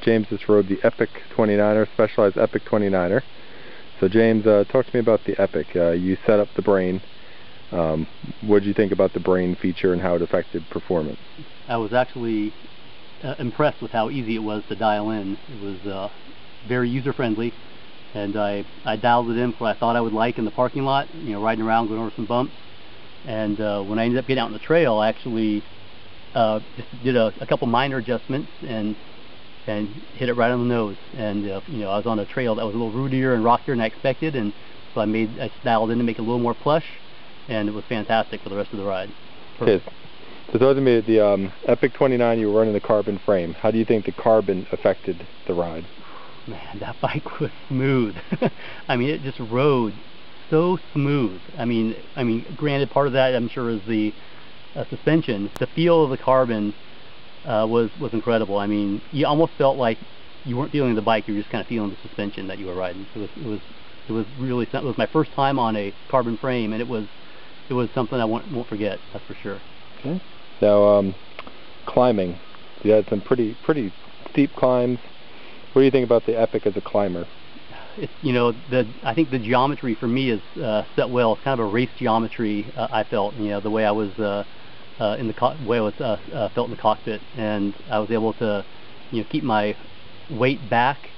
James just rode the Epic 29er, Specialized Epic 29er. So James, talk to me about the Epic. You set up the brain. What did you think about the brain feature and how it affected performance? I was actually impressed with how easy it was to dial in. It was very user-friendly, and I dialed it in for what I thought I would like in the parking lot, riding around, going over some bumps. And when I ended up getting out on the trail, I actually just did a couple minor adjustments and hit it right on the nose. And I was on a trail that was a little rootier and rockier than I expected, and so I dialed in to make it a little more plush, and it was fantastic for the rest of the ride. Okay. So talk to me, the Epic 29, you were running the carbon frame. How do you think the carbon affected the ride? Man, that bike was smooth. I mean, it just rode so smooth. I mean, granted, part of that I'm sure is the suspension. The feel of the carbon was incredible. I mean, you almost felt like you weren't feeling the bike; you were just kind of feeling the suspension that you were riding. It was really. It was my first time on a carbon frame, and it was something I won't forget. That's for sure. Okay. Now, climbing. You had some pretty steep climbs. What do you think about the Epic as a climber? I think the geometry for me is set well. It's kind of a race geometry. I felt, the way I was felt in the cockpit, and I was able to, keep my weight back,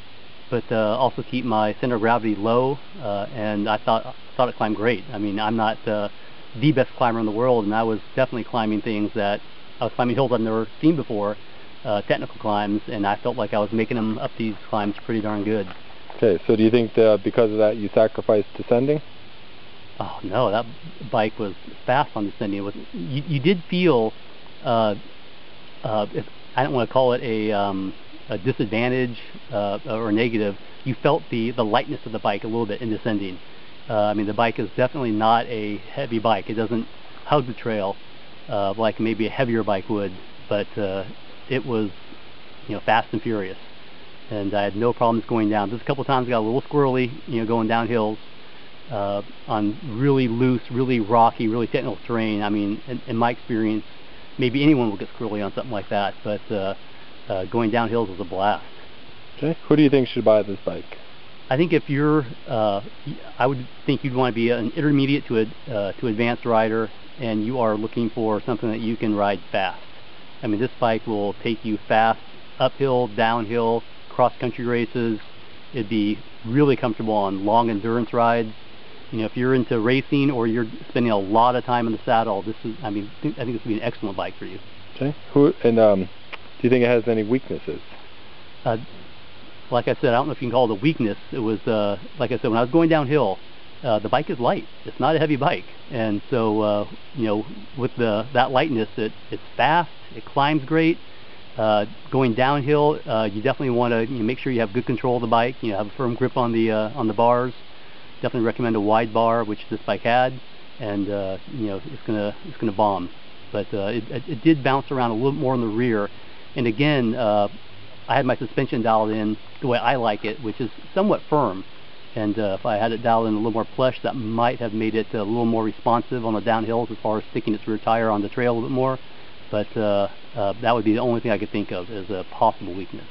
but also keep my center of gravity low. And I thought it climbed great. I mean, I'm not the best climber in the world, and I was definitely climbing things that I was climbing hills I've never seen before, technical climbs, and I felt like I was making them up these climbs pretty darn good. Okay, so do you think that because of that you sacrificed descending? Oh no, that bike was fast on descending. You did feel, I don't want to call it a disadvantage or negative. You felt the lightness of the bike a little bit in descending. I mean, the bike is definitely not a heavy bike. It doesn't hug the trail like maybe a heavier bike would, but it was, fast and furious. And I had no problems going down. Just a couple times I got a little squirrely, going down hills on really loose, really rocky, really technical terrain. I mean, in my experience, maybe anyone will get squirrely on something like that, but going down hills was a blast. Okay. Who do you think should buy this bike? I think if you're, I would think you'd want to be an intermediate to advanced rider, and you are looking for something that you can ride fast. I mean, this bike will take you fast, uphill, downhill, cross-country races. It'd be really comfortable on long endurance rides. If you're into racing or you're spending a lot of time in the saddle, I think this would be an excellent bike for you. Okay. Do you think it has any weaknesses? Like I said, I don't know if you can call it a weakness. It was, like I said, when I was going downhill, the bike is light. It's not a heavy bike. And so, with that lightness, it's fast, it climbs great. Going downhill, you definitely want to make sure you have good control of the bike. Have a firm grip on the bars. Definitely recommend a wide bar, which this bike had, and it's gonna bomb. But it did bounce around a little more in the rear, and again, I had my suspension dialed in the way I like it, which is somewhat firm. And if I had it dialed in a little more plush, that might have made it a little more responsive on the downhills as far as sticking its rear tire on the trail a little bit more. But that would be the only thing I could think of as a possible weakness.